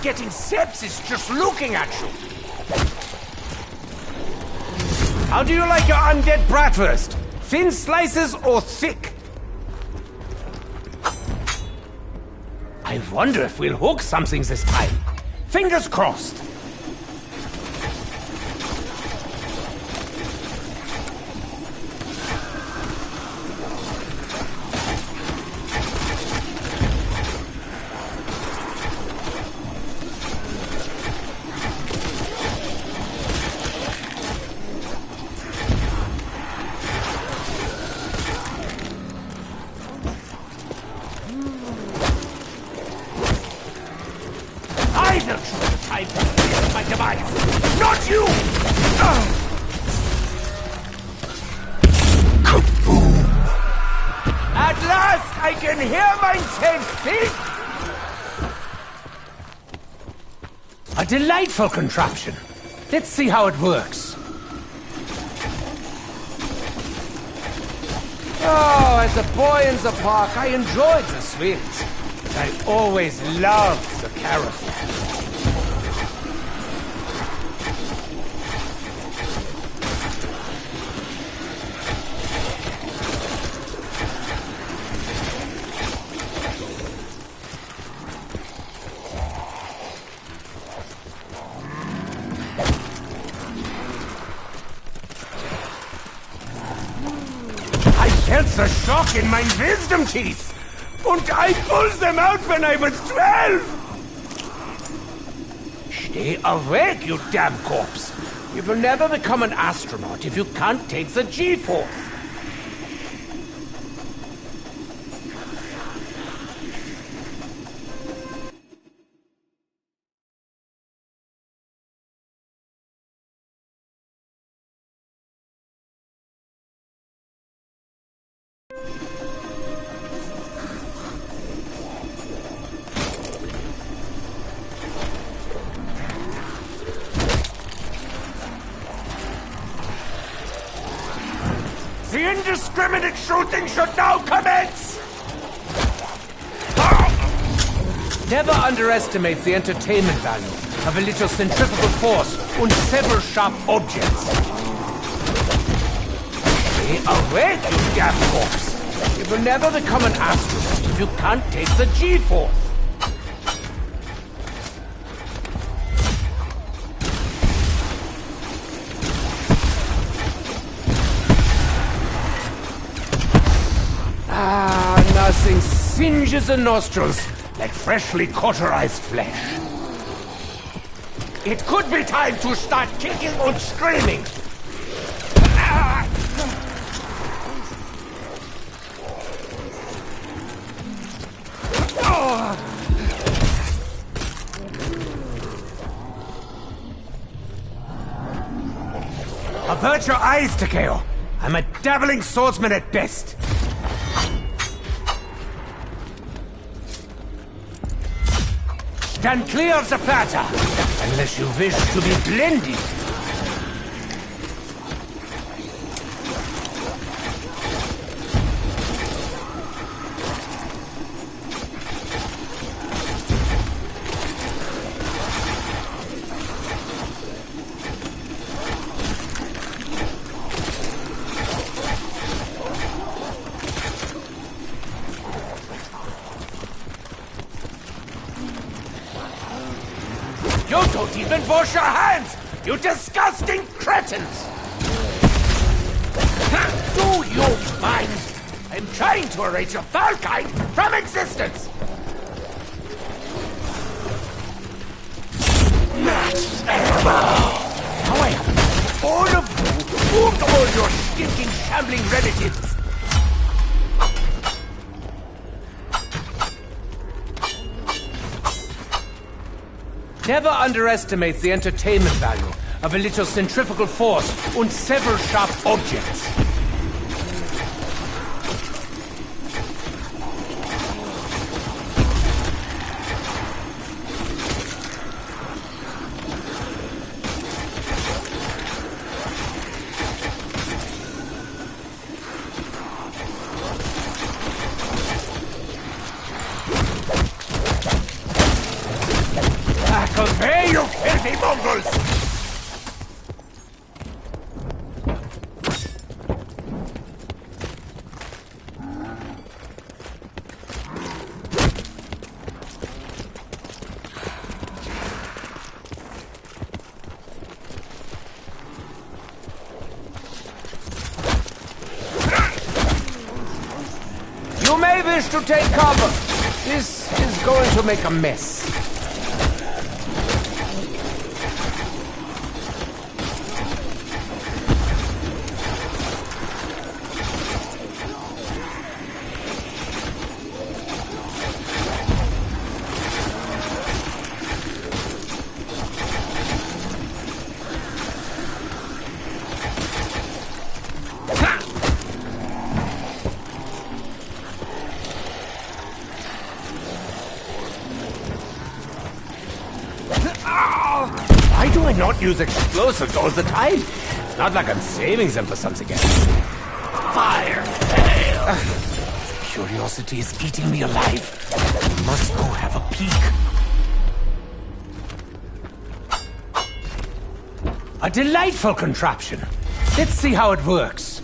getting sepsis just looking at you. How do you like your undead bratwurst? Thin slices or thick? I wonder if we'll hook something this time. Fingers crossed. Not you! Kaboom! At last I can hear myself think! A delightful contraption. Let's see how it works. Oh, as a boy in the park, I enjoyed the swings. I always loved the carousel. The shock in my wisdom teeth! And I pulled them out when I was 12! Stay awake, you damn corpse! You will never become an astronaut if you can't take the G-force! The indiscriminate shooting should now commence! Never underestimate the entertainment value of a little centrifugal force and several sharp objects. Stay awake, you damn corpse! You will never become an astronaut if you can't take the G-force. Nothing singes the nostrils like freshly cauterized flesh. It could be time to start kicking and screaming. Avert your eyes, Takeo. I'm a dabbling swordsman at best. Stand clear of the platter, unless you wish to be blended. You don't even wash your hands! You disgusting cretins! Do you mind? I'm trying to erase your foul kind from existence! Max Ammo! However, all of you and all your stinking, shambling relatives! Never underestimate the entertainment value of a little centrifugal force and several sharp objects. bloody mongrels! You may wish to take cover. This is going to make a mess. Why do I not use explosives all the time? It's not like I'm saving them for something else. Fire! Fail! Curiosity is eating me alive. I must go have a peek. A delightful contraption. Let's see how it works.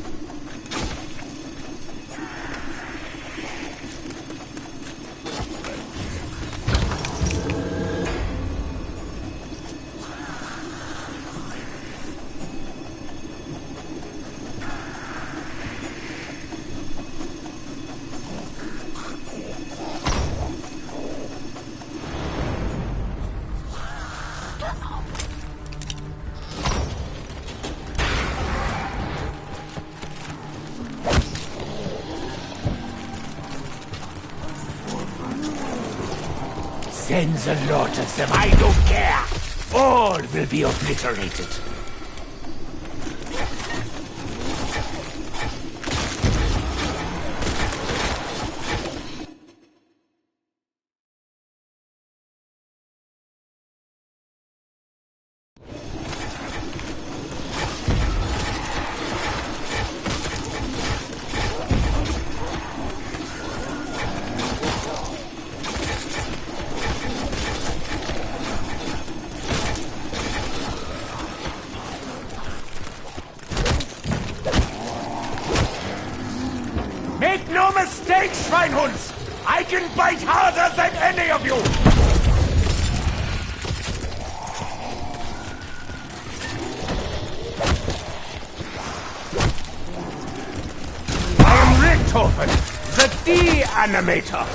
Send the lot of them, I don't care! All will be obliterated. Make no mistake, Schweinhunds! I can bite harder than any of you! I am Richthofen, the De-Animator!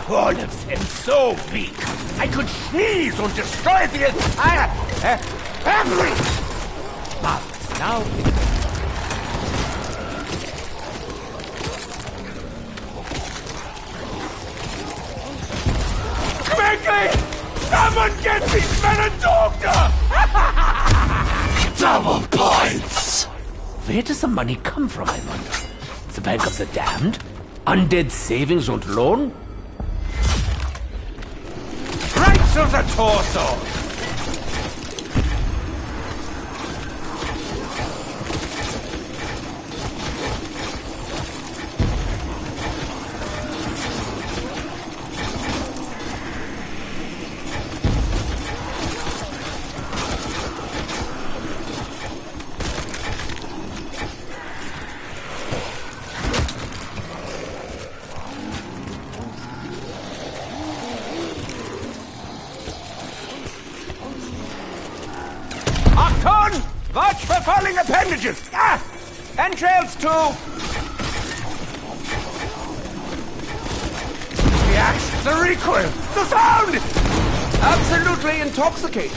All of them so weak, I could sneeze and destroy the entire... every... Marvelous, now... Quickly! Someone get these men a doctor! Double points! Where does the money come from, I wonder? The Bank of the Damned? Undead Savings and Loan? Right through the torso! Watch for falling appendages! Ah! Entrails too! The action, the recoil, the sound! Absolutely intoxicating.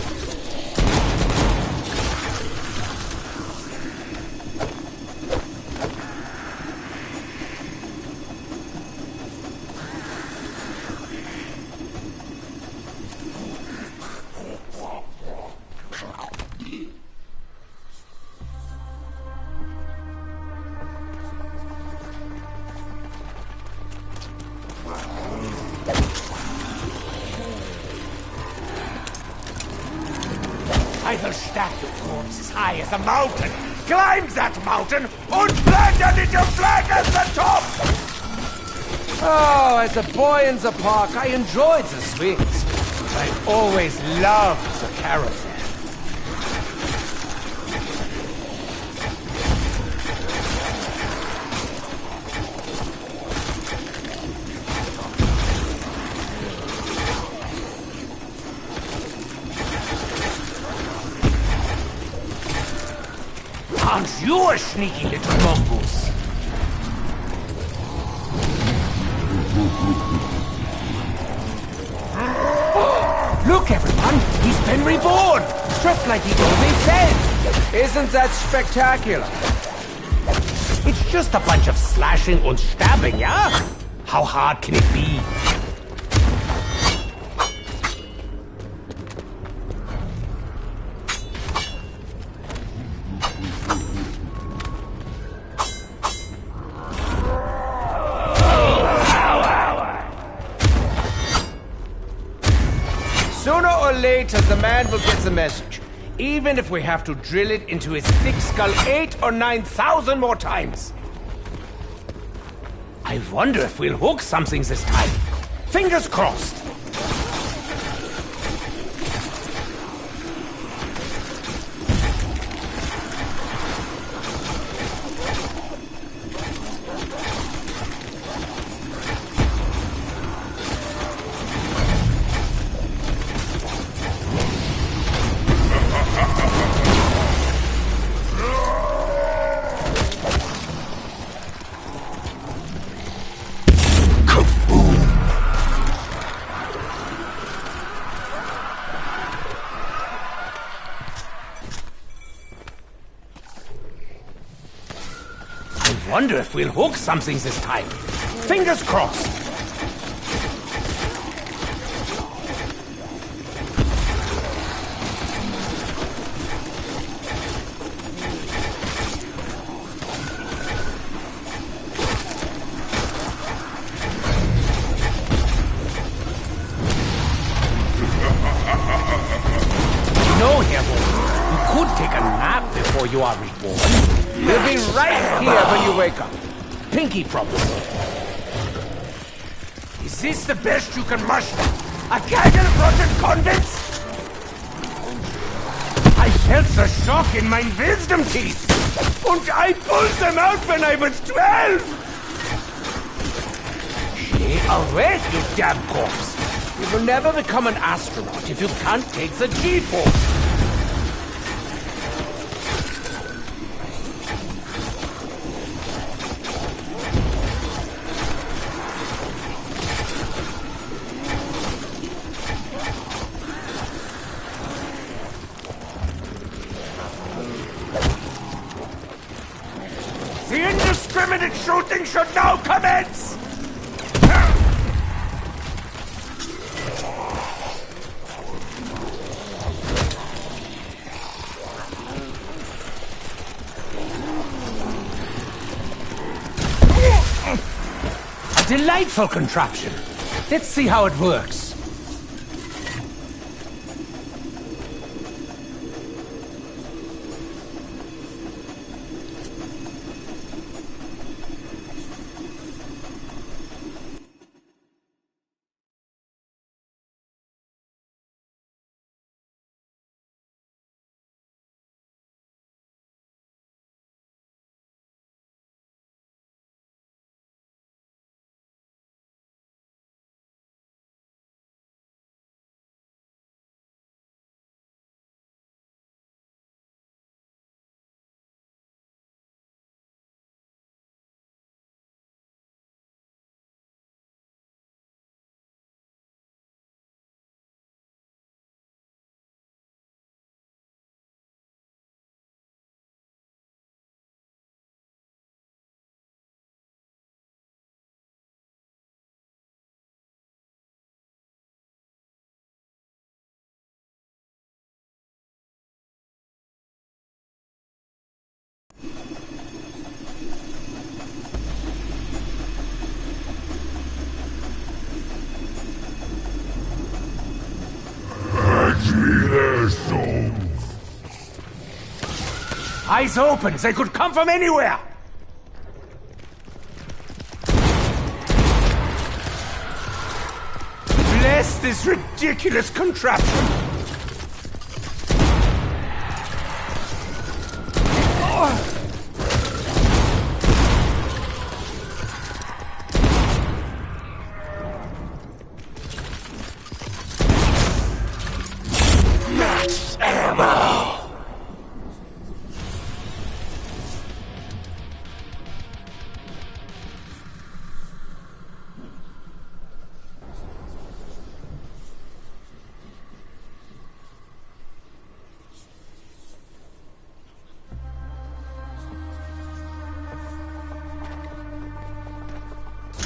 I will stack your corpse as high as a mountain, climb that mountain, and plant it into flag as the top! Oh, as a boy in the park, I enjoyed the swings. But I always loved the carousel. Aren't you a sneaky little mongoose? Look, everyone! He's been reborn! Just like he always said! Isn't that spectacular? It's just a bunch of slashing and stabbing, yeah? How hard can it be? Sooner or later, the man will get the message. Even if we have to drill it into his thick skull 8,000 or 9,000 more times. I wonder if we'll hook something this time. Fingers crossed. I wonder if we'll hook something this time. Fingers crossed. No, Herbo. You could take a nap before you are reborn. We'll be right here when you wake up. Pinky promise. Is this the best you can muster? A gang of rotten convicts? I felt the shock in my wisdom teeth. And I pulled them out when I was 12. Stay awake, you damn corpse. You will never become an astronaut if you can't take the G-force. The indiscriminate shooting should now commence! A delightful contraption. Let's see how it works. Eyes open. They could come from anywhere. Bless this ridiculous contraption. Max ammo.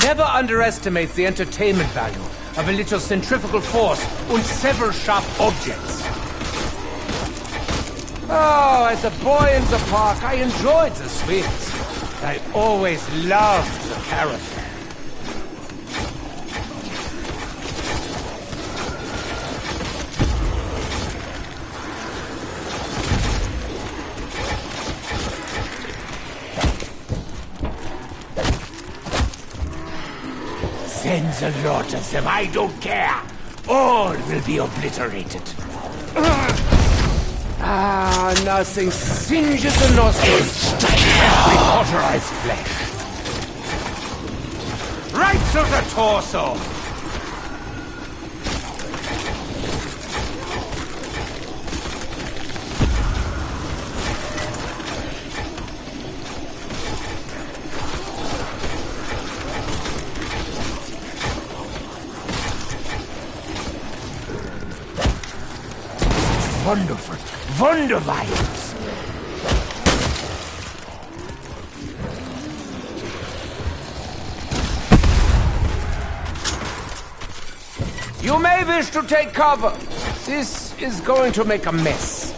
Never underestimate the entertainment value of a little centrifugal force and several sharp objects. Oh, as a boy in the park, I enjoyed the swings. I always loved the carousel. Send the lot of them, I don't care. All will be obliterated. Nothing singes the nostrils. Every cauterized flesh. Right through the torso. Wonderful. Wunderviolence. You may wish to take cover. This is going to make a mess.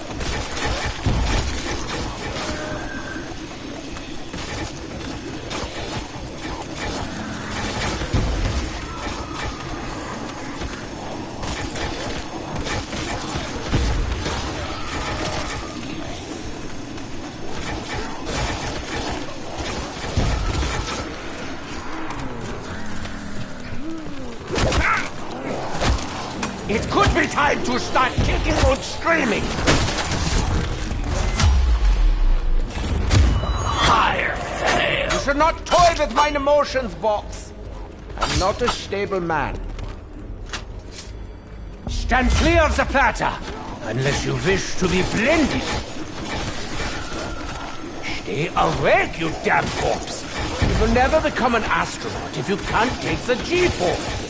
It could be time to start kicking and screaming. Fire sale. You should not toy with mine emotions, Box. I'm not a stable man. Stand clear of the platter, unless you wish to be blended. Stay awake, you damn corpse. You will never become an astronaut if you can't take the G-force.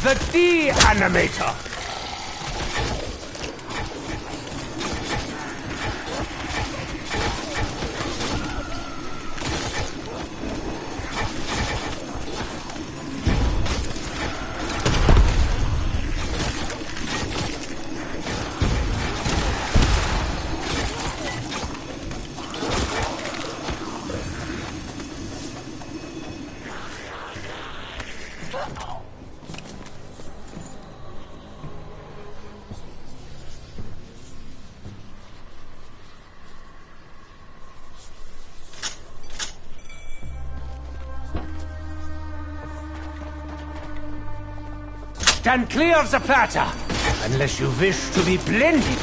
The de-animator. Stand clear of the platter, unless you wish to be blended.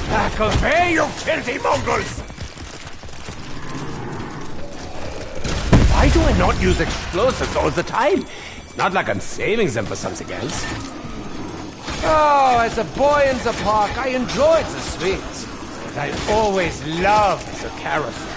Back away, you filthy mongrels! Why do I not use explosives all the time? It's not like I'm saving them for something else. Oh, as a boy in the park, I enjoyed the swings. But I always loved the carousel.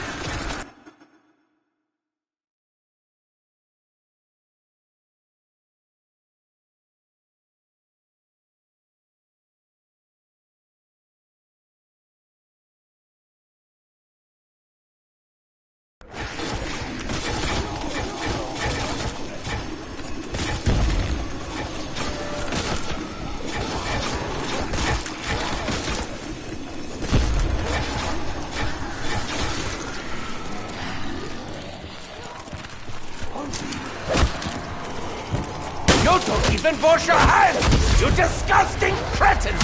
You don't even wash your hands! You disgusting cretins!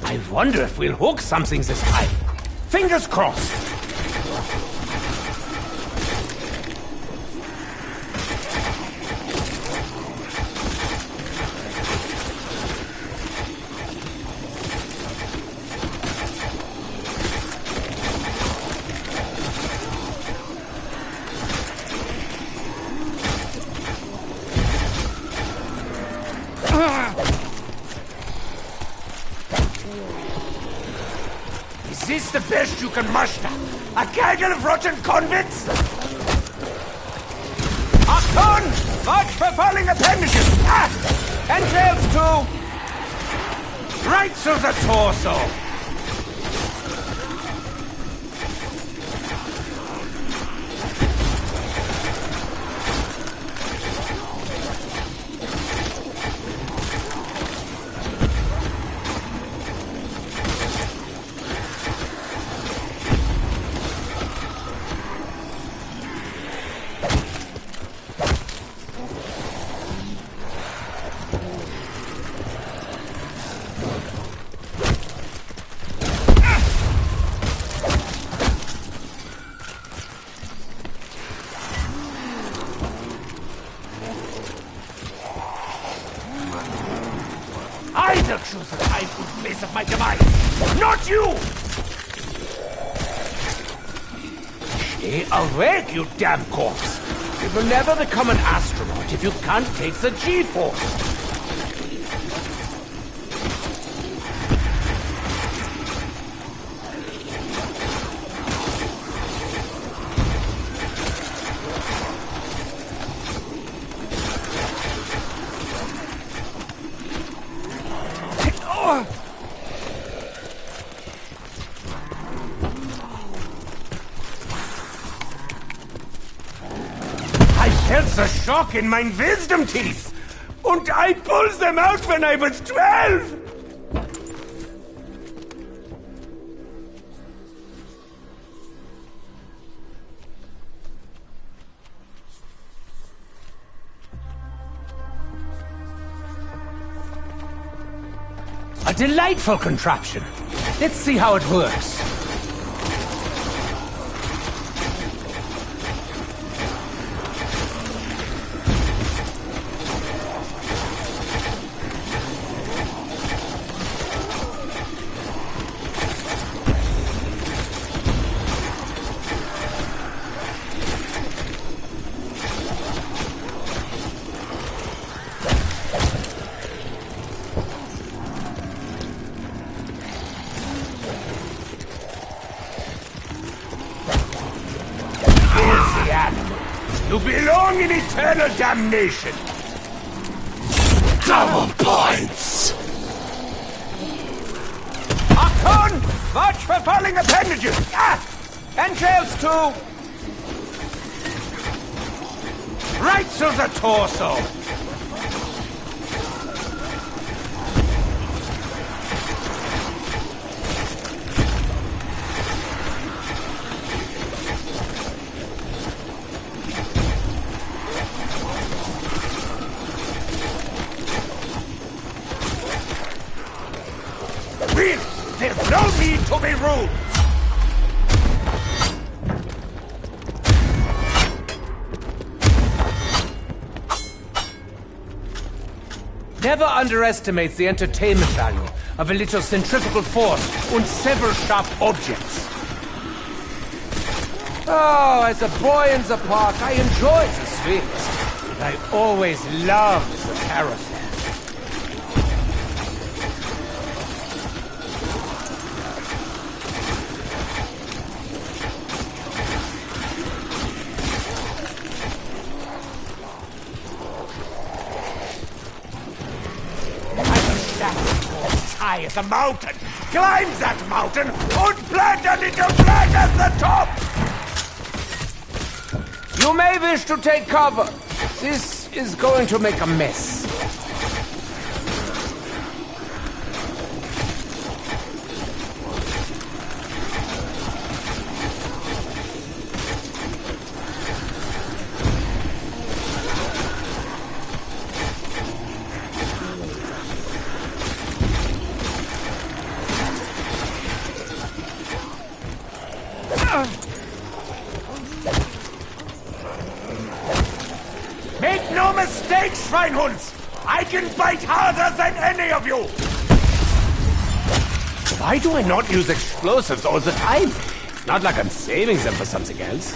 I wonder if we'll hook something this time. Fingers crossed. Is this the best you can muster? A gaggle of rotten convicts? Akon! March for falling appendages! Entrails too! Right through the torso! I'll choose the time and place of my demise, not you! Stay awake, you damn corpse! You will never become an astronaut if you can't take the G-force! I felt the shock in my wisdom teeth, and I pulled them out when I was 12! A delightful contraption. Let's see how it works. You belong in eternal damnation! Double points! Akon! March for falling appendages! Entrails too! Right through the torso! There's no need to be rude! Never underestimate the entertainment value of a little centrifugal force and several sharp objects. Oh, as a boy in the park, I enjoyed the swings. But I always loved the carousel. High as a mountain. Climb that mountain and plant a little flag at the top! You may wish to take cover. This is going to make a mess. Make no mistake, Schweinhunds! I can bite harder than any of you! Why do I not use explosives all the time? It's not like I'm saving them for something else.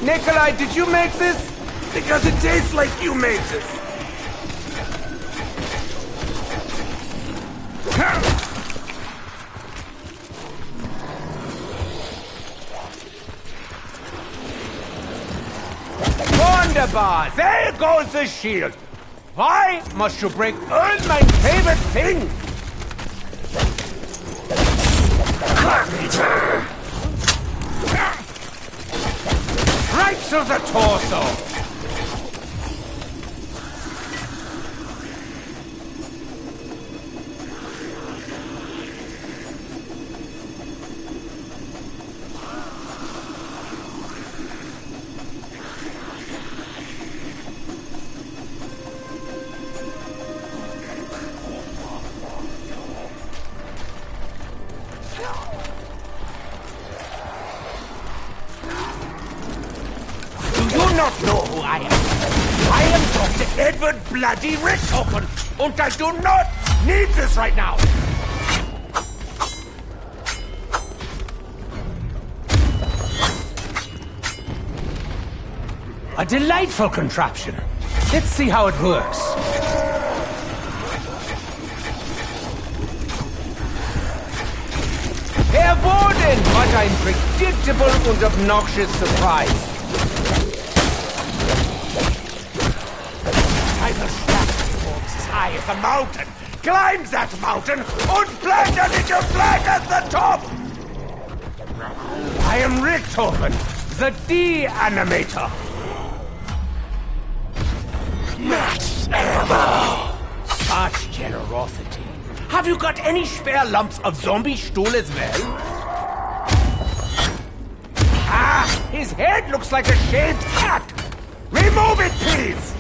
Nikolai, did you make this? Because it tastes like you made this. Wunderbar! There goes the shield. Why must you break all my favorite things? Right through the torso. Not know who I am. I am Dr. Edward Bloody Richthofen, and I do not need this right now. A delightful contraption. Let's see how it works. Herr Warden, what an unpredictable and obnoxious surprise. High as a mountain. Climb that mountain and plant a little flag at the top! I am Richthofen, the D-Animator. Max ammo! Such generosity. Have you got any spare lumps of zombie stool as well? Ah, his head looks like a shaved cat. Remove it, please!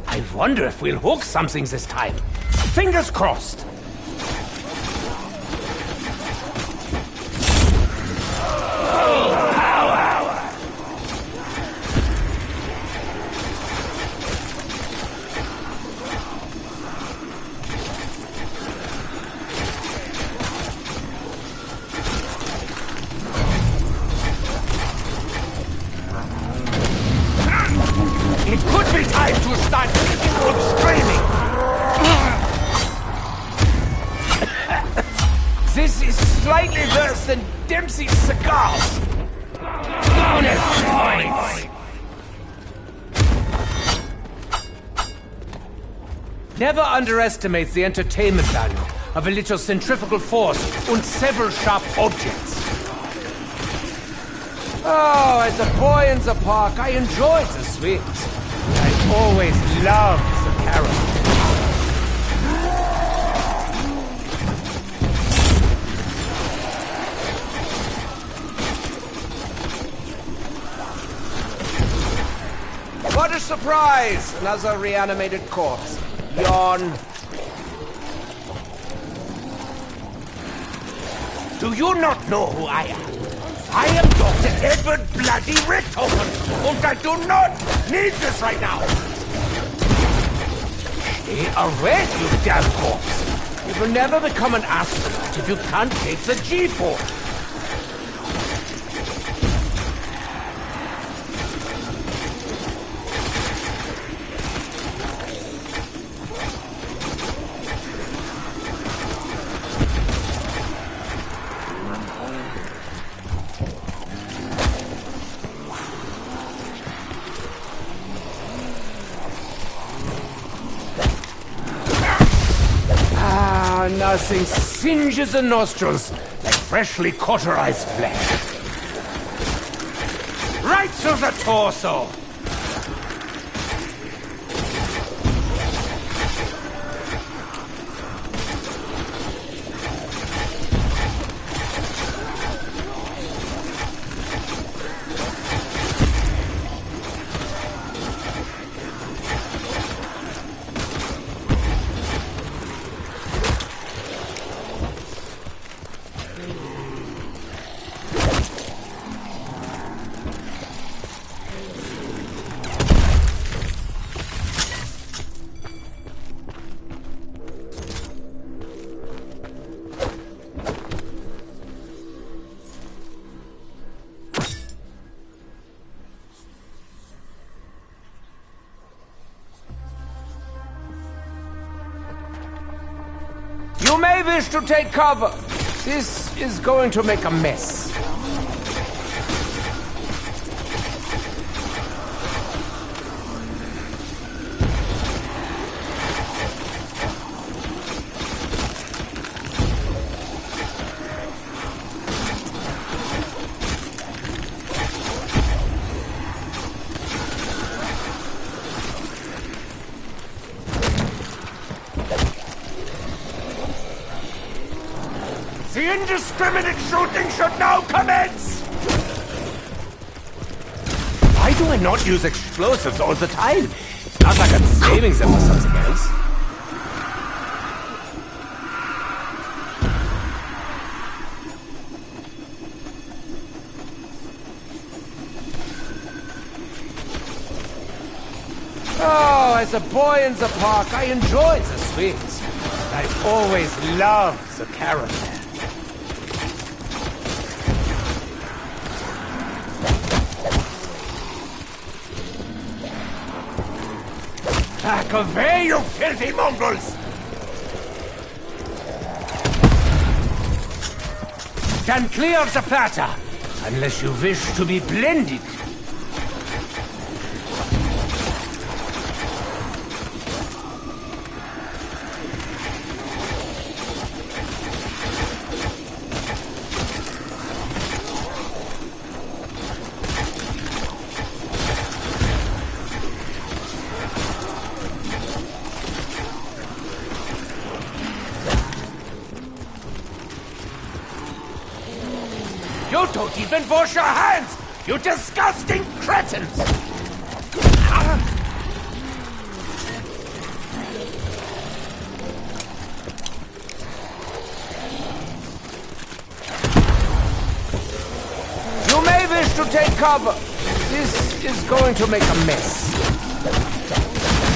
I wonder if we'll hook something this time. Fingers crossed. It could be time to start kicking and screaming! This is slightly worse than Dempsey's cigars. Bonus points! Never underestimate the entertainment value of a little centrifugal force and several sharp objects. Oh, as a boy in the park, I enjoyed the swings. I always loved the carousel. What a surprise! Another reanimated corpse. Yawn. Do you not know who I am? I am Dr. Edward Bloody Richtofen, and I do not need this right now. Stay away, you damn corpse. You will never become an astronaut if you can't take the G-force. Nothing singes the nostrils like freshly cauterized flesh. Right through the torso! You may wish to take cover. This is going to make a mess. The indiscriminate shooting should now commence! Why do I not use explosives all the time? It's not like I'm saving them for something else. Oh, as a boy in the park, I enjoyed the swings. I always loved the carousel. Back away, you filthy mongrels! Stand clear of the platter, unless you wish to be blended. You don't even wash your hands! You disgusting cretins! You may wish to take cover. This is going to make a mess.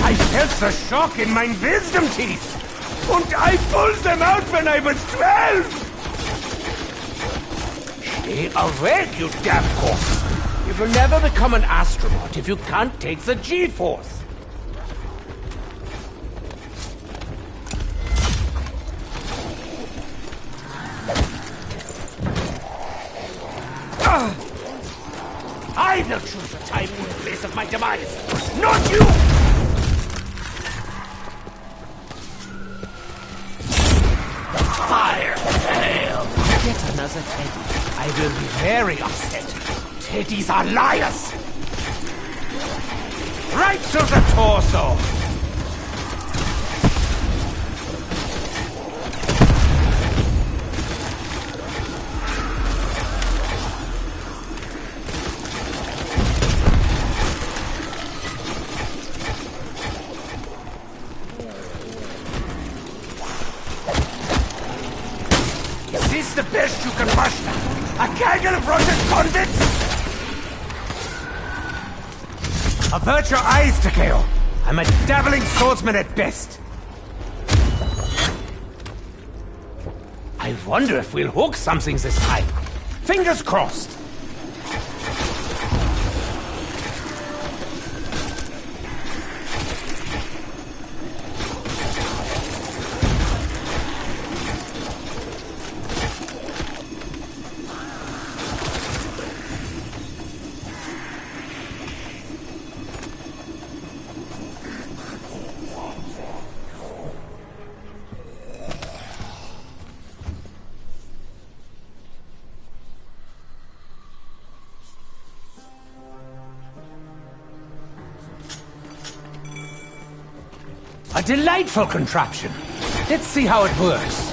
I felt the shock in my wisdom teeth! And I pulled them out when I was 12! Stay awake, you damn corpse! You will never become an astronaut if you can't take the G-force. I will choose the time and place of my demise, not you! Fire! Hail! Get another Teddy. I will be very upset. Teddies are liars! Right through the torso! Is this the best you can gaggle of rotten convicts! Avert your eyes, Takeo. I'm a dabbling swordsman at best. I wonder if we'll hook something this time. Fingers crossed. A delightful contraption. Let's see how it works.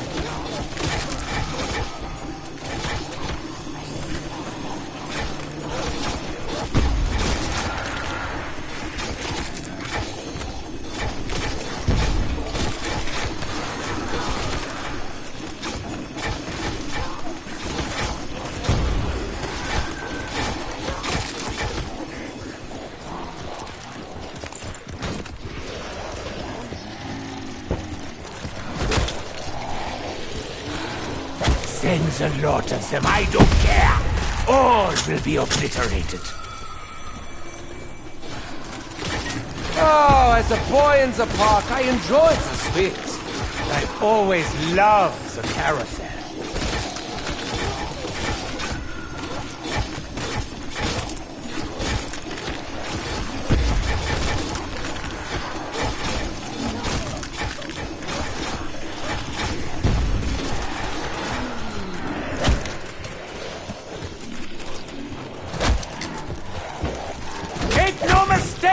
Sends a lot of them, I don't care. All will be obliterated. Oh, as a boy in the park, I enjoyed the swings. I always loved the carousel.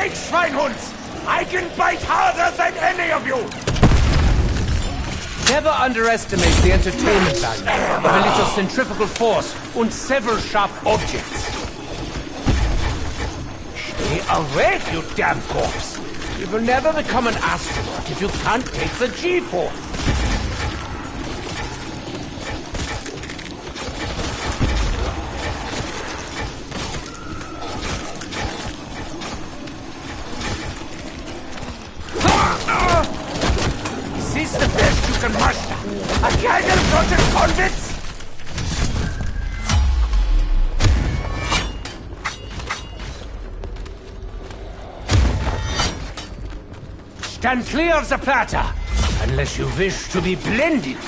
Schweinhunds! I can bite harder than any of you! Never underestimate the entertainment value of a little centrifugal force and several sharp objects. Stay awake, you damn corpse! You will never become an astronaut if you can't take the G-force. Is this the best you can muster? A gaggle of rotten convicts? Stand clear of the platter, unless you wish to be blended.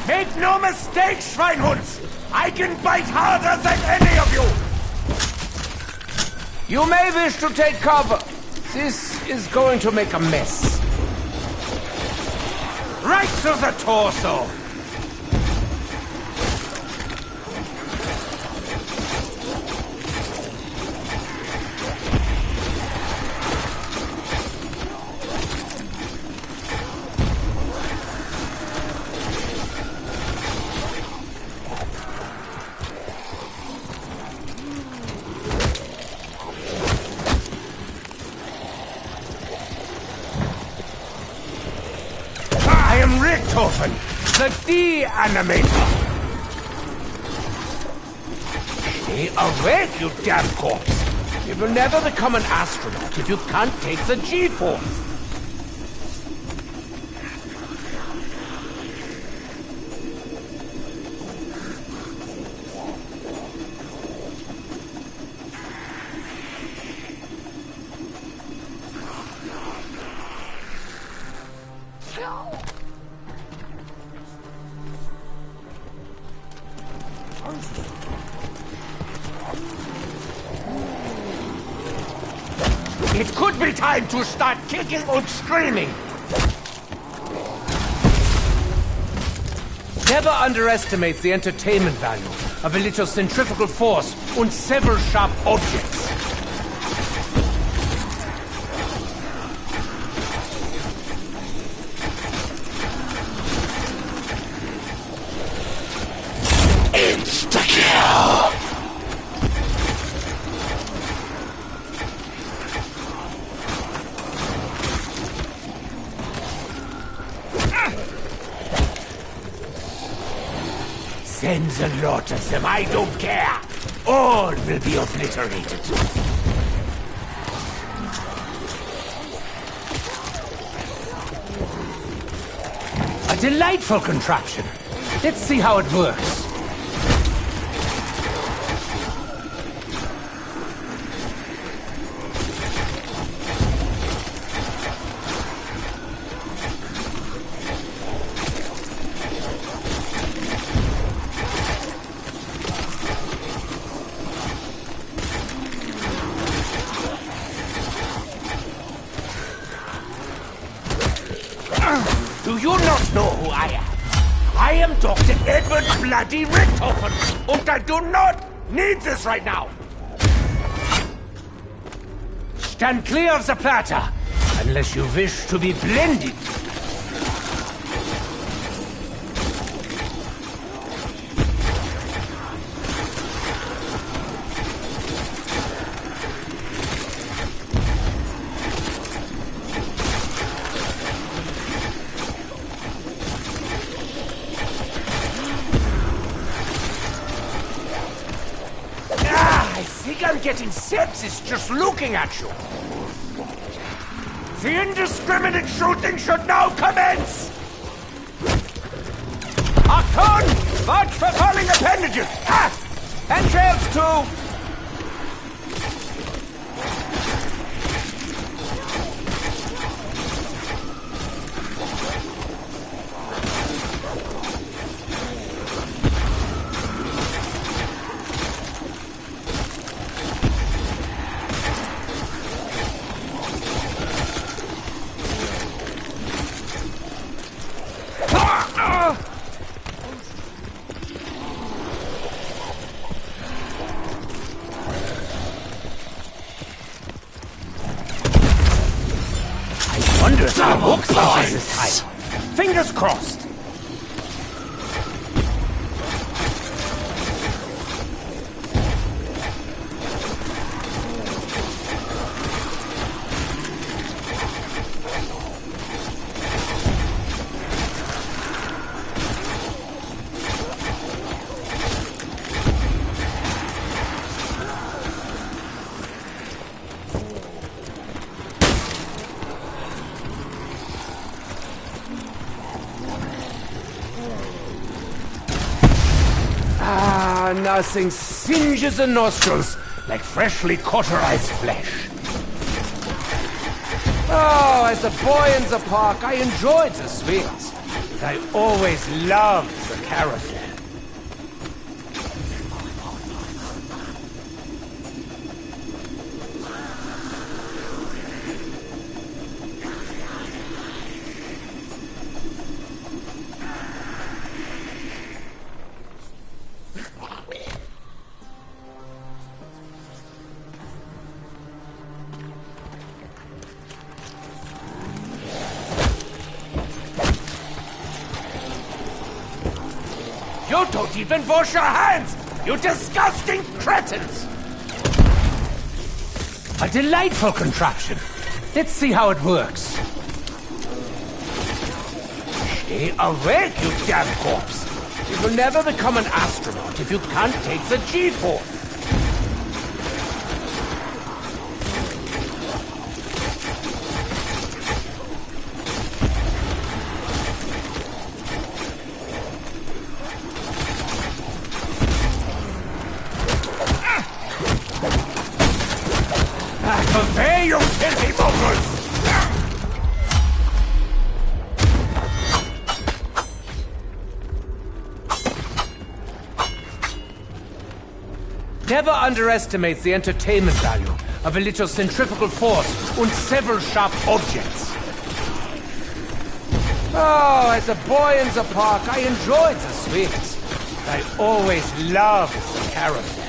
Make no mistake, Schweinhunds! I can bite harder than any of you! You may wish to take cover. This is going to make a mess. Right through the torso! I am Richtofen, the de-animator. Stay awake, you damn corpse. You will never become an astronaut if you can't take the G-force. It could be time to start kicking and screaming. Never underestimate the entertainment value of a little centrifugal force and several sharp objects. Insta-kill! Sends a lot of them, I don't care. All will be obliterated. A delightful contraption. Let's see how it works. Do you not know who I am? I am Dr. Edward Bloody Richthofen, and I do not need this right now. Stand clear of the platter, unless you wish to be blended. I'm getting sepsis just looking at you. The indiscriminate shooting should now commence! Achtung! March for falling appendages! Ah! Entrails too! Wonders how hooks are this time. Fingers crossed. Nothing singes the nostrils like freshly cauterized flesh. Oh, as a boy in the park, I enjoyed the sweets. But I always loved the carousel. You don't even wash your hands! You disgusting cretins! A delightful contraption. Let's see how it works. Stay awake, you damn corpse! You will never become an astronaut if you can't take the G-force. Convey, you filthy mongrels! Never underestimate the entertainment value of a little centrifugal force and several sharp objects. Oh, as a boy in the park, I enjoyed the swings. I always loved the carousel.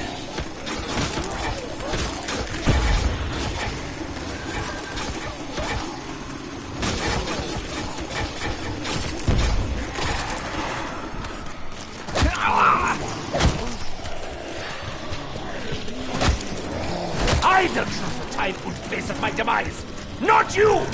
I don't choose the time and place of my demise. Not you!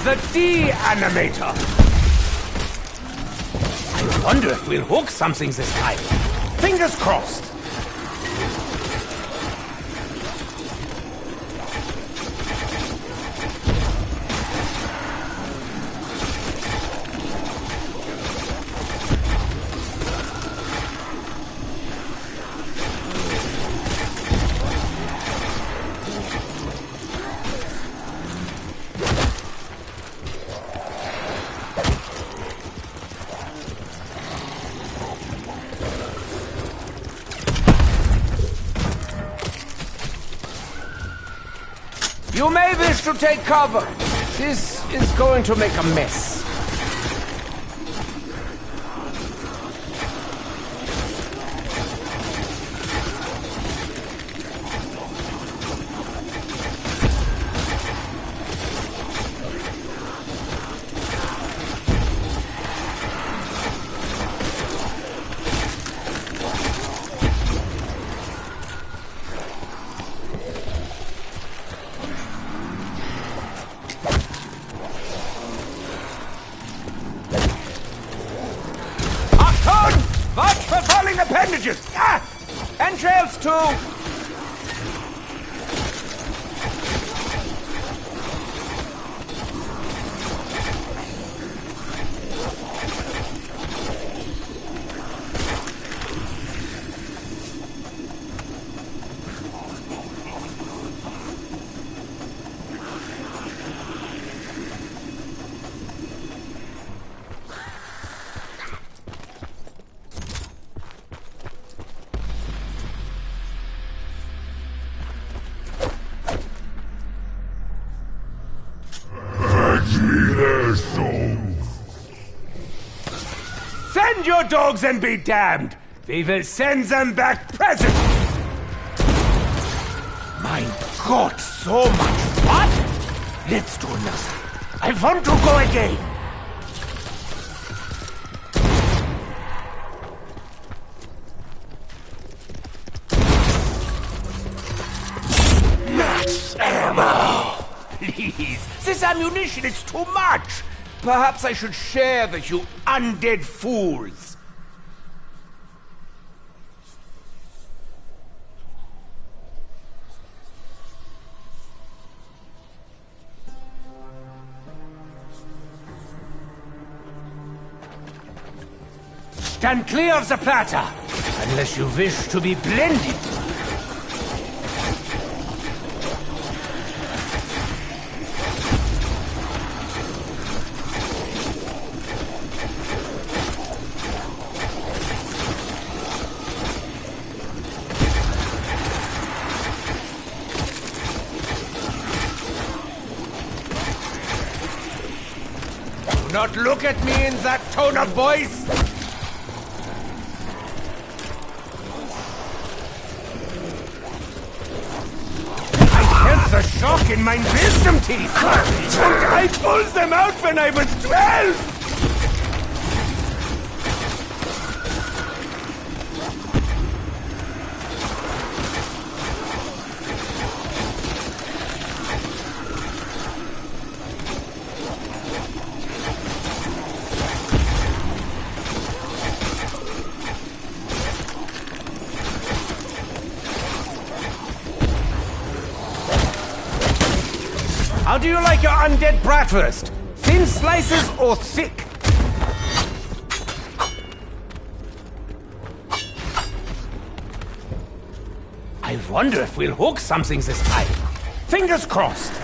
The D-Animator. I wonder if we'll hook something this time. Fingers crossed. You may wish to take cover. This is going to make a mess. Appendages! Ah! Entrails too! Send your dogs and be damned! We will send them back present! My God, so much what? Let's do another. I want to go again! Max ammo! Please, this ammunition is too much! Perhaps I should share with you undead fools. Stand clear of the platter, unless you wish to be blended. Do not look at me in that tone of voice! The shock in my wisdom teeth! And I pulled them out when I was 12! How do you like your undead bratwurst? Thin slices or thick? I wonder if we'll hook something this time. Fingers crossed.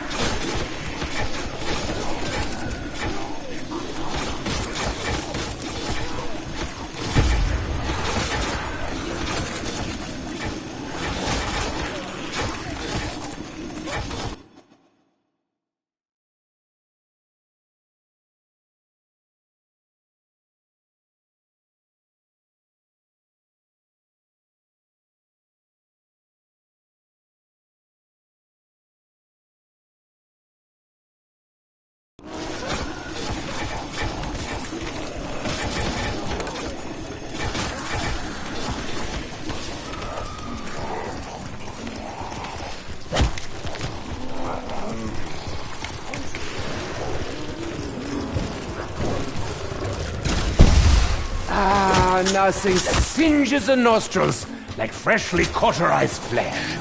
Nothing singes the nostrils like freshly cauterized flesh.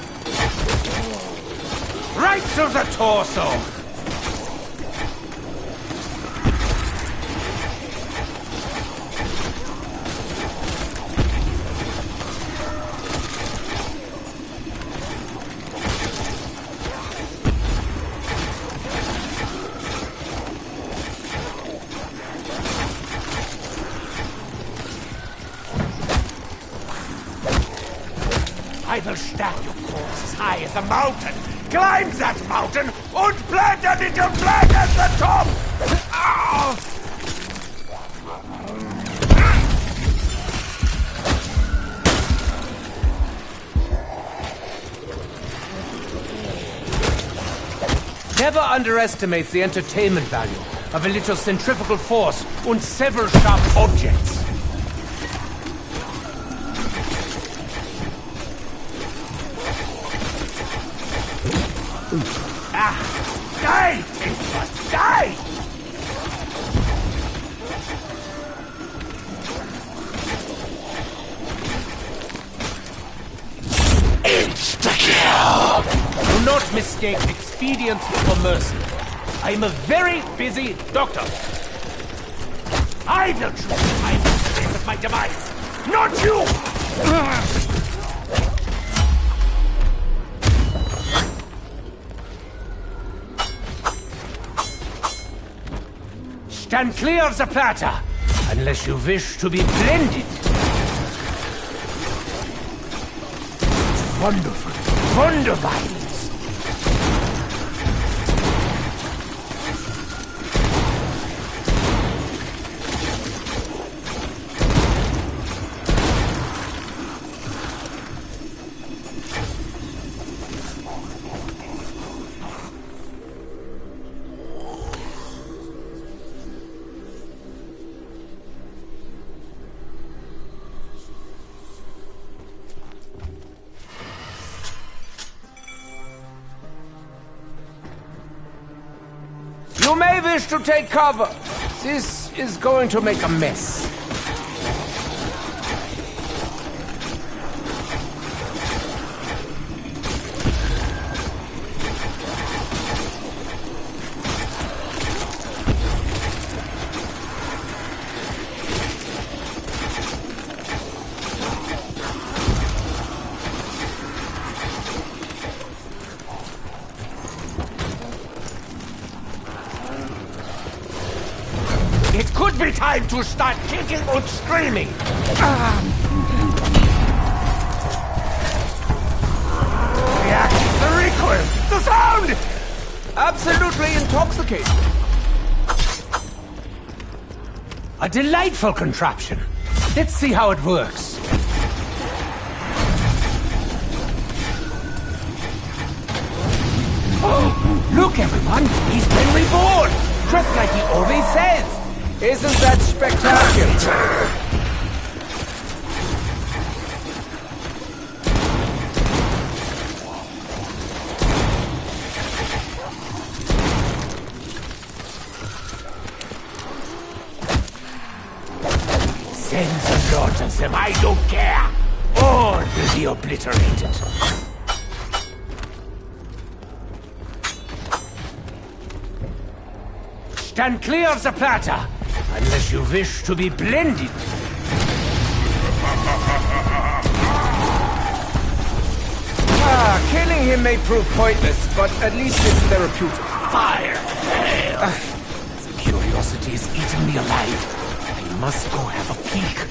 Right through the torso. I will stab your corpse as high as a mountain, climb that mountain, and plant a little flag at the top! Ah! Never underestimate the entertainment value of a little centrifugal force and several sharp objects. Die, taste bud, die! Insta-kill! Do not mistake expedience for mercy. I am a very busy doctor. I will choose the time and place of my demise, not you! Stand clear of the platter, unless you wish to be blended. Wonderful, wonderful. You may wish to take cover. This is going to make a mess. It could be time to start kicking and screaming. Reaction, the recoil, the sound! Absolutely intoxicating. A delightful contraption. Let's see how it works. Oh, look everyone, he's been reborn! Just like he always says. Isn't that spectacular? Send the lot of them, I don't care! All will be obliterated. Stand clear of the platter, unless you wish to be blended. Killing him may prove pointless, but at least it's therapeutic. Fire! The curiosity is eating me alive. I must go have a peek.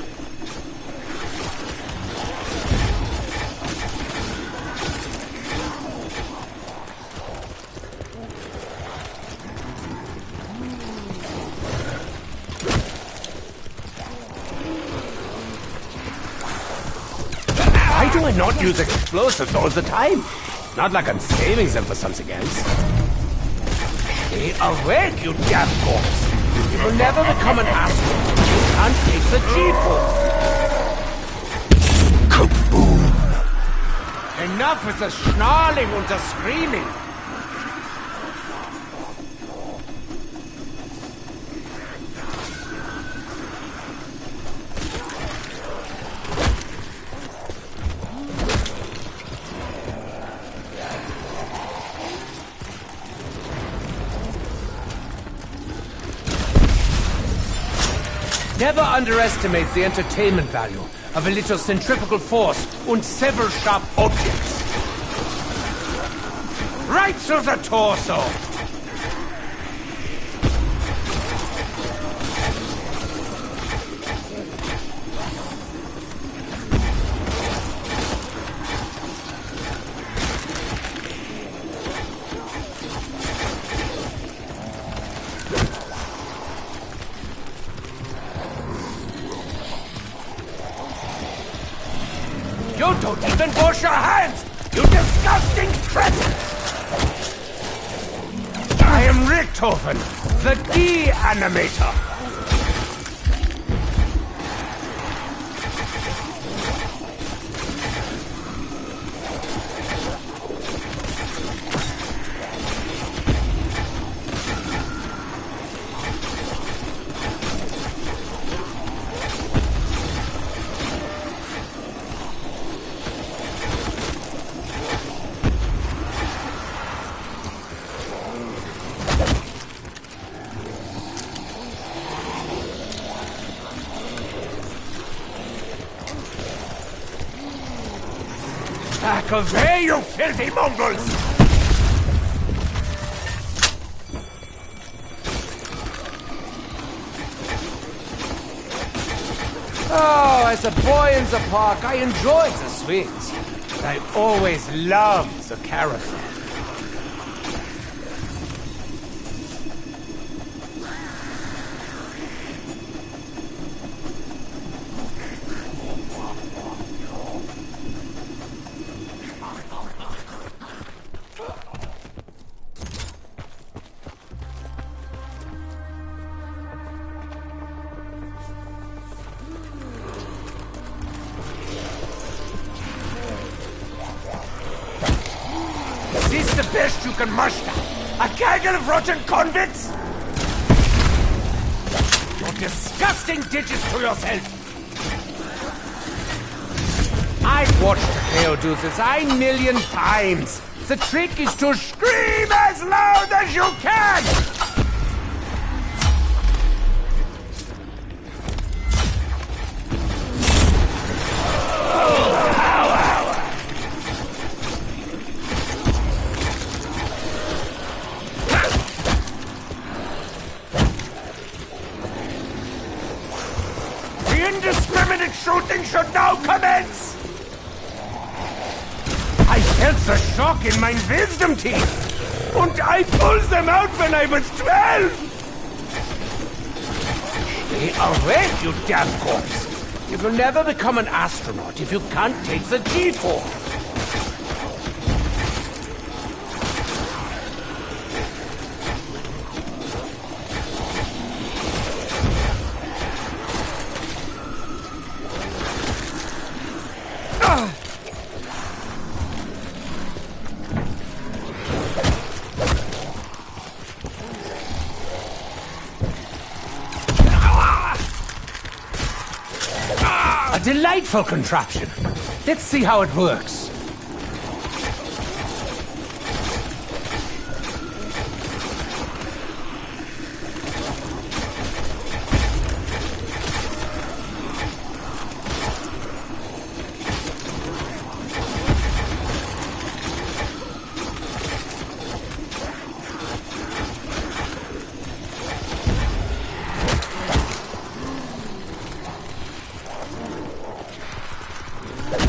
Why do I not use explosives all the time? It's not like I'm saving them for something else. Stay awake, you damn corpse! You will never become an astronaut. You can't take the G-force. Kaboom! Enough with the snarling and the screaming. Never underestimate the entertainment value of a little centrifugal force and several sharp objects. Right through the torso! You don't even wash your hands! You disgusting cretin! I am Richthofen, the de-animator. Back away, you filthy mongrels! Oh, as a boy in the park, I enjoyed the swings. But I always loved the carousel. Is this the best you can muster? A gaggle of rotten convicts? Your disgusting digits to yourself! I've watched Takeo do this 1,000,000 times. The trick is to scream as loud as you can! Indiscriminate shooting should now commence! I felt the shock in my wisdom teeth, and I pulled them out when I was 12! Stay awake, you damn corpse! You will never become an astronaut if you can't take the G-force! A delightful contraption. Let's see how it works.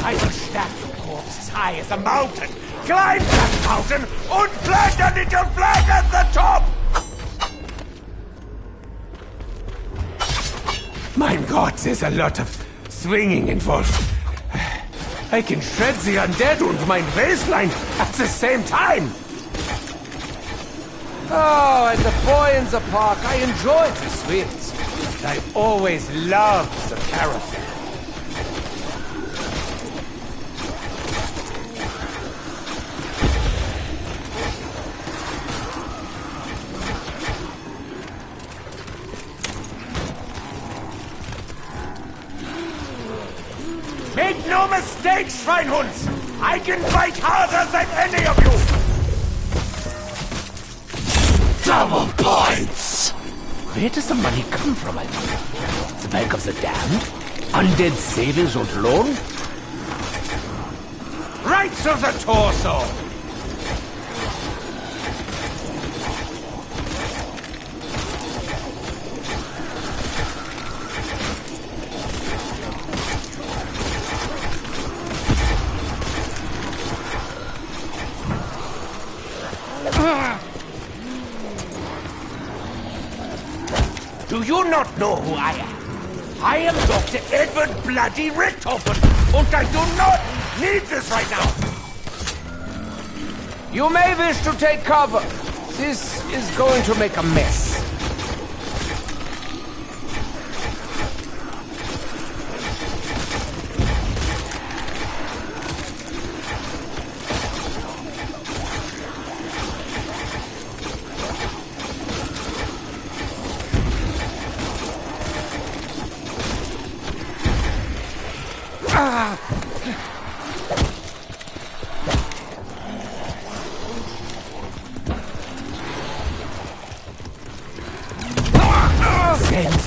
I will stack your corpse as high as a mountain, climb that mountain, and plant a little flag at the top! Mein Gott, there's a lot of swinging involved. I can shred the undead and my waistline at the same time. Oh, as a boy in the park, I enjoyed the swings. I always loved the carousel. Make no mistake, Schweinhunds! I can fight harder than any of you! Double points! Where does the money come from, I wonder? The Bank of the Damned? Undead savings and loan? Right through the torso! Do you not know who I am? I am Dr. Edward Bloody Richthofen, and I do not need this right now! You may wish to take cover. This is going to make a mess.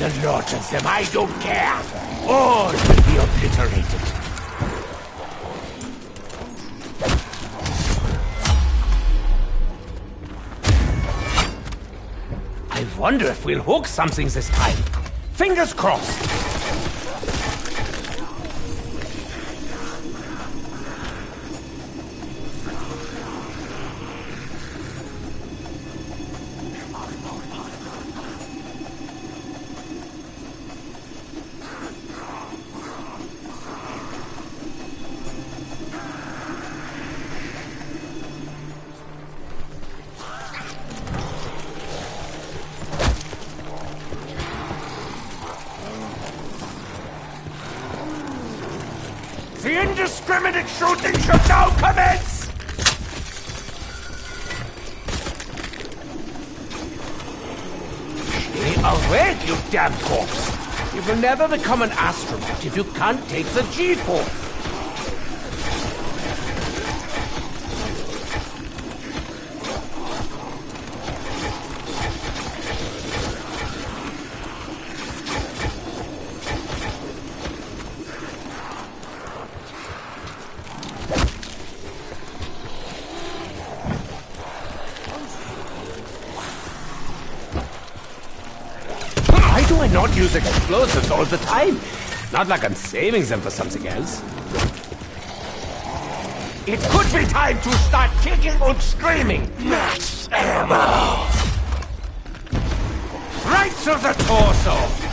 Send a lot of them, I don't care. All will be obliterated. I wonder if we'll hook something this time. Fingers crossed. The indiscriminate shooting should now commence! Stay awake, you damn corpse! You will never become an astronaut if you can't take the G-force! Why do I not use explosives all the time? Not like I'm saving them for something else. It could be time to start kicking and screaming! Max ammo! Right through the torso!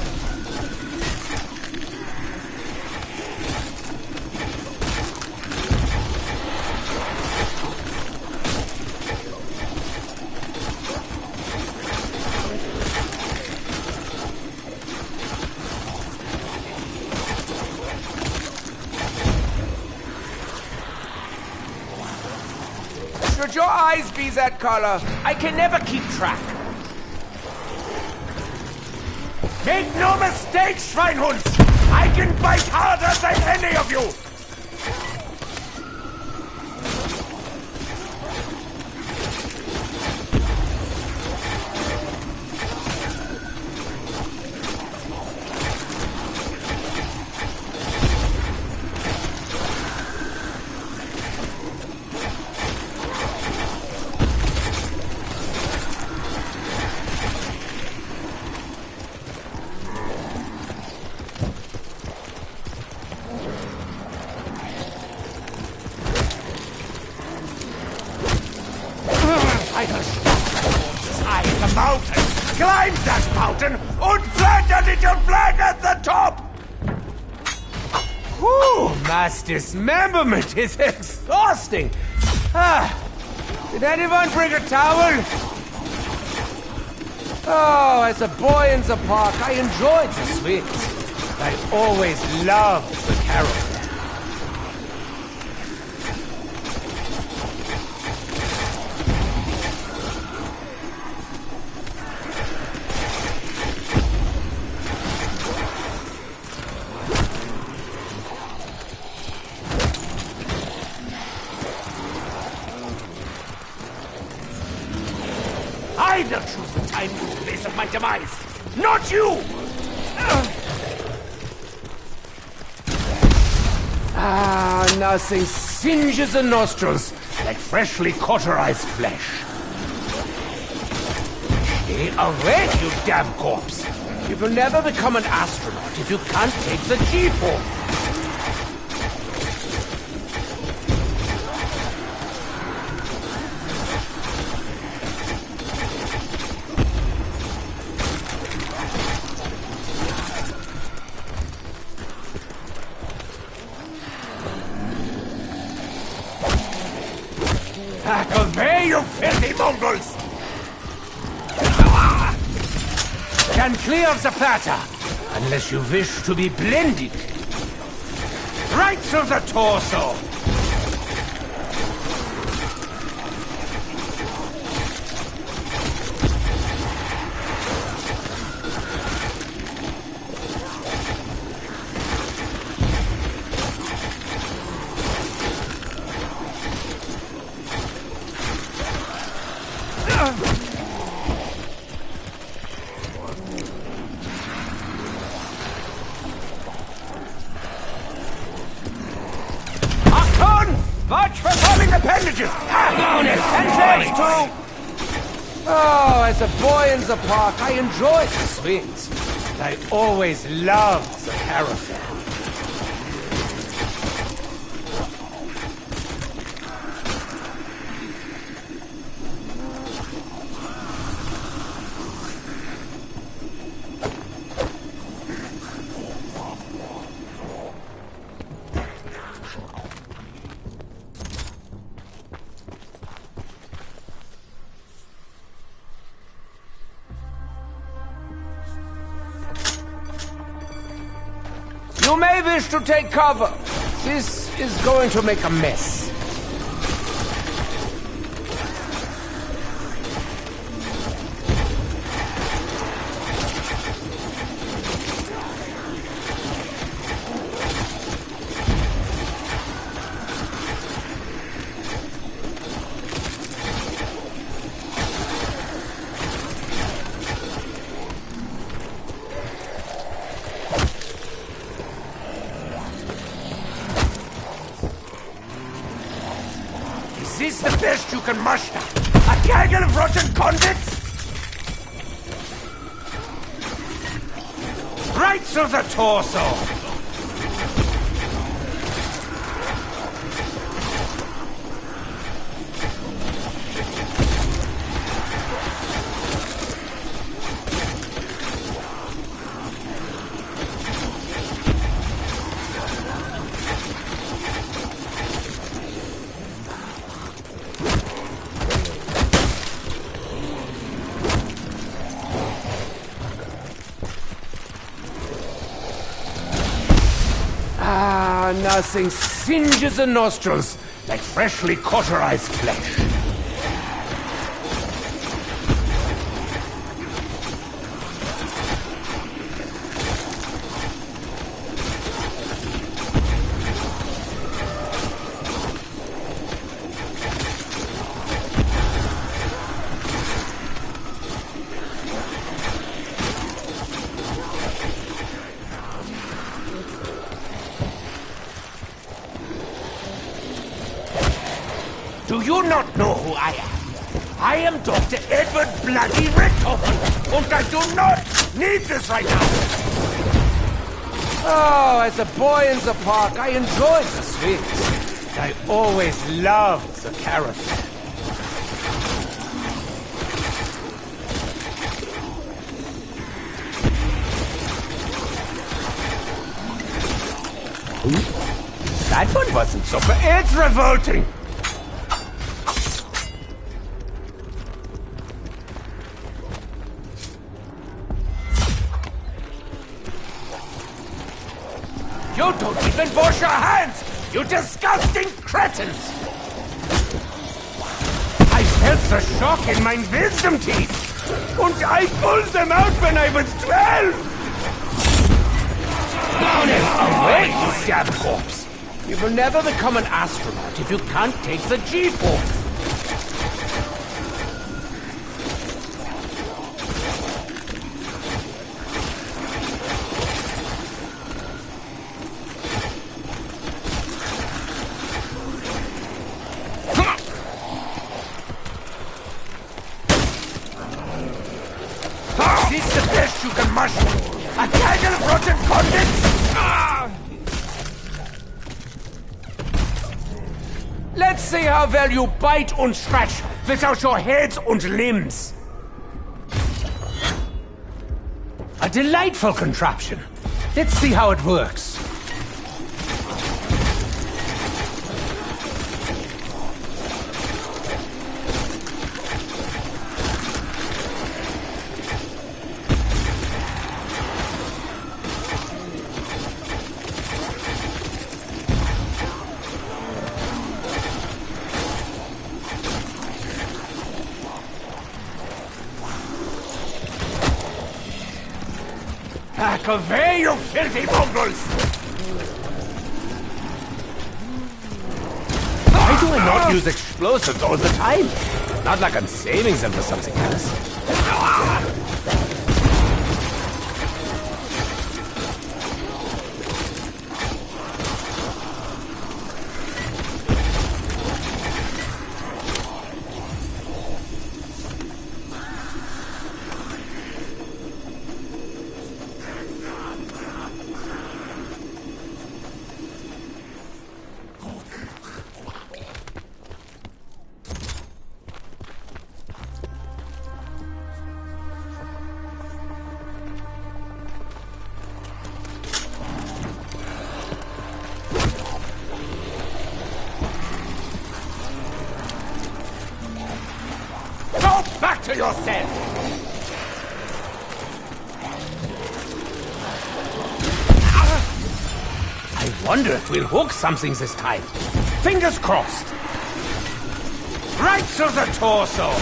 Should your eyes be that color, I can never keep track. Make no mistake, Schweinhunds! I can bite harder than any of you! mountain and plant a little flag at the top! Whew, mass dismemberment is exhausting. Did anyone bring a towel? Oh, as a boy in the park, I enjoyed the swings. I always loved the carousel. I will choose the time and place of my demise, not you! Nothing singes the nostrils like freshly cauterized flesh. Stay away, you damn corpse! You will never become an astronaut if you can't take the G-force. Back away, you filthy mongrels! Can clear the platter, unless you wish to be blended. Right through the torso! March for forming appendages! And too! Oh, as a boy in the park, I enjoyed the swings. I always loved the carousel. You may wish to take cover. This is going to make a mess. Is this the best you can muster? A gaggle of rotten convicts? Right through the torso! Nothing singes the nostrils like freshly cauterized flesh. Do you not know who I am? I am Dr. Edward Bloody Richtofen, and I do not need this right now. Oh, as a boy in the park, I enjoyed the swings. I always loved the carousel. That one wasn't so bad. It's revolting. You don't even wash your hands! You disgusting cretins! I felt the shock in my wisdom teeth! And I pulled them out when I was 12! Away, you damn corpse! You will never become an astronaut if you can't take the G-force! This the best you can mushroom! A gaggle of rotten convicts! Let's see how well you bite and scratch without your heads and limbs. A delightful contraption. Let's see how it works. Back away, you filthy mongrels! Why do I not use explosives all the time? Not like I'm saving them for something else. Back to your cell! I wonder if we'll hook something this time. Fingers crossed. Right through the torso!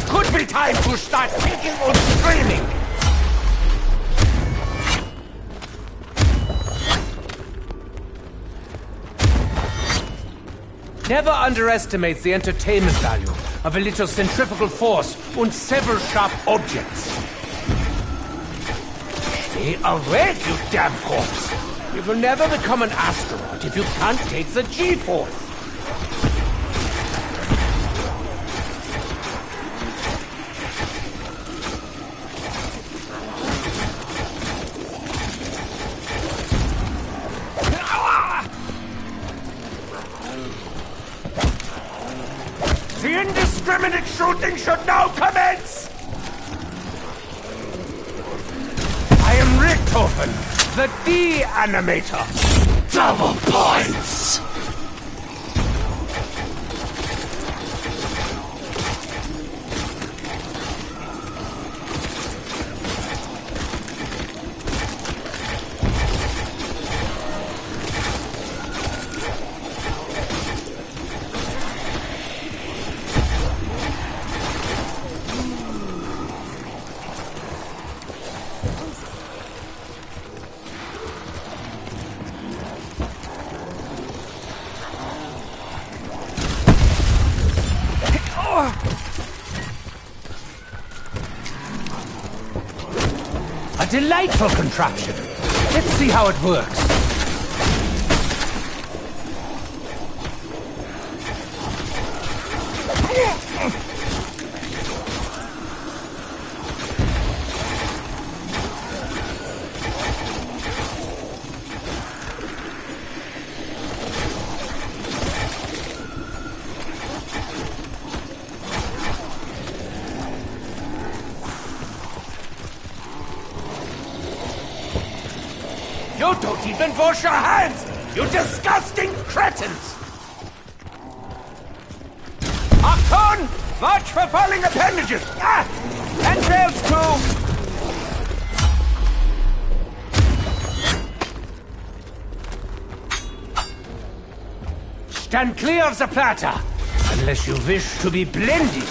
Could be time to start kicking and screaming! Never underestimate the entertainment value of a little centrifugal force and several sharp objects. Stay awake, you damn corpse! You will never become an astronaut if you can't take the G-force! The indiscriminate shooting should now commence! I am Richthofen, the D-animator. Double points! A delightful contraption. Let's see how it works. You don't even wash your hands! You disgusting cretins! Octon! Watch for falling appendages! Ah! Entrails too! Stand clear of the platter, unless you wish to be blended.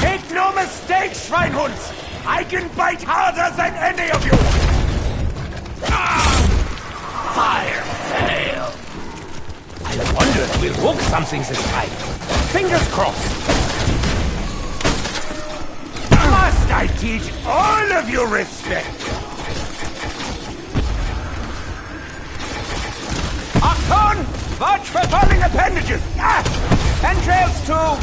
Make no mistake, Schweinhunds! I can bite harder than any of you! Fire fail. I wonder if we'll hook something this time. Fingers crossed. Must I teach all of you respect? Octon! Watch for falling appendages! Ah! Entrails too!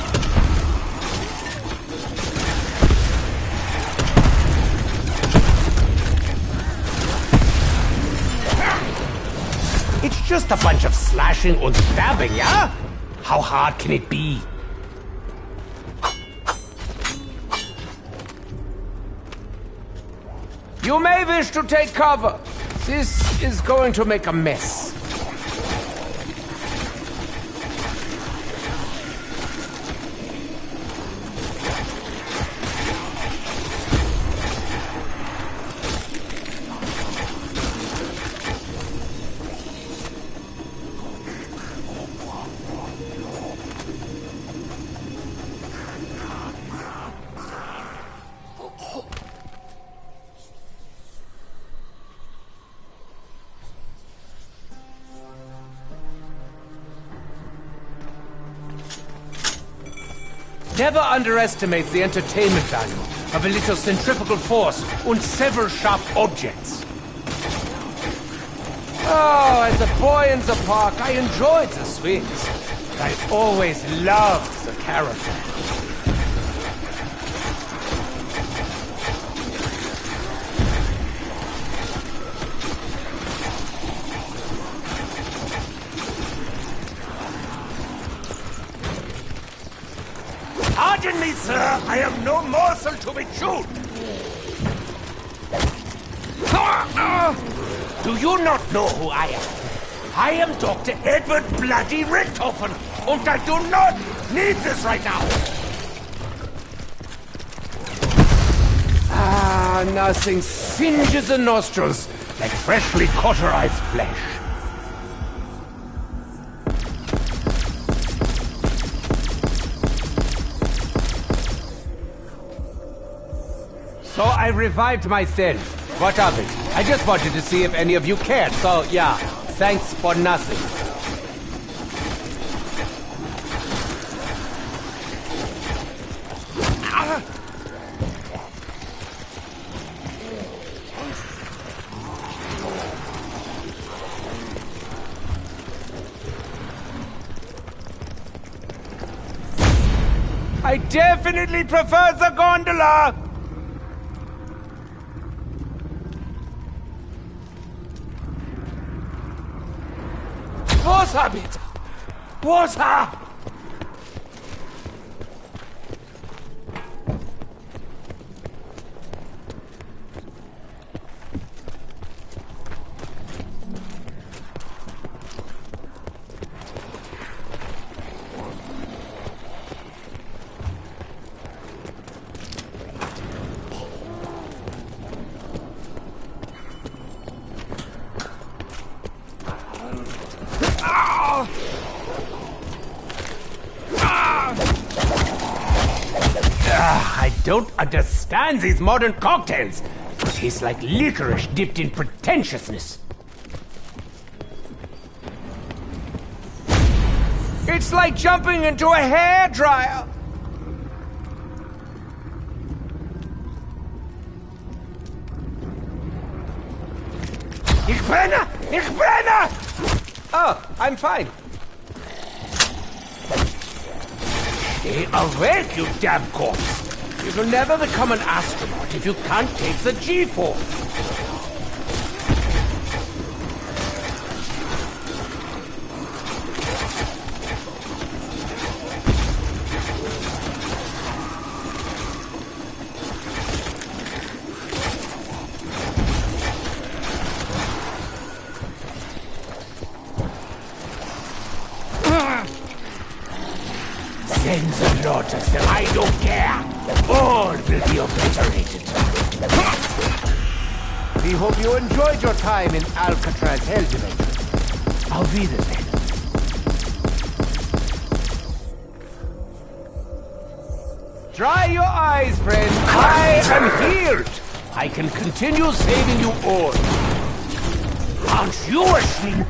It's just a bunch of slashing and stabbing, yeah? How hard can it be? You may wish to take cover. This is going to make a mess. Never underestimate the entertainment value of a little centrifugal force and several sharp objects. Oh, as a boy in the park, I enjoyed the swings. I always loved the caravan. Pardon me, sir. I have no morsel to be chewed. Do you not know who I am? I am Dr. Edward Bloody Richthofen, and I do not need this right now. Ah, nothing singes the nostrils like freshly cauterized flesh. So I revived myself. What of it? I just wanted to see if any of you cared, so yeah, thanks for nothing. I definitely prefer the gondola! Wasser, bitte! Wasser! I don't understand these modern cocktails. Tastes like licorice dipped in pretentiousness. It's like jumping into a hairdryer. Ich brenne! Ich brenne! Oh, I'm fine. Stay awake, you damn corpse. You will never become an astronaut if you can't take the G-force. Send the Lotus, I don't care. All will be obliterated. We hope you enjoyed your time in Alcatraz Hell Dimension. I'll be there then. Dry your eyes, friend. I am healed. I can continue saving you all. Aren't you ashamed?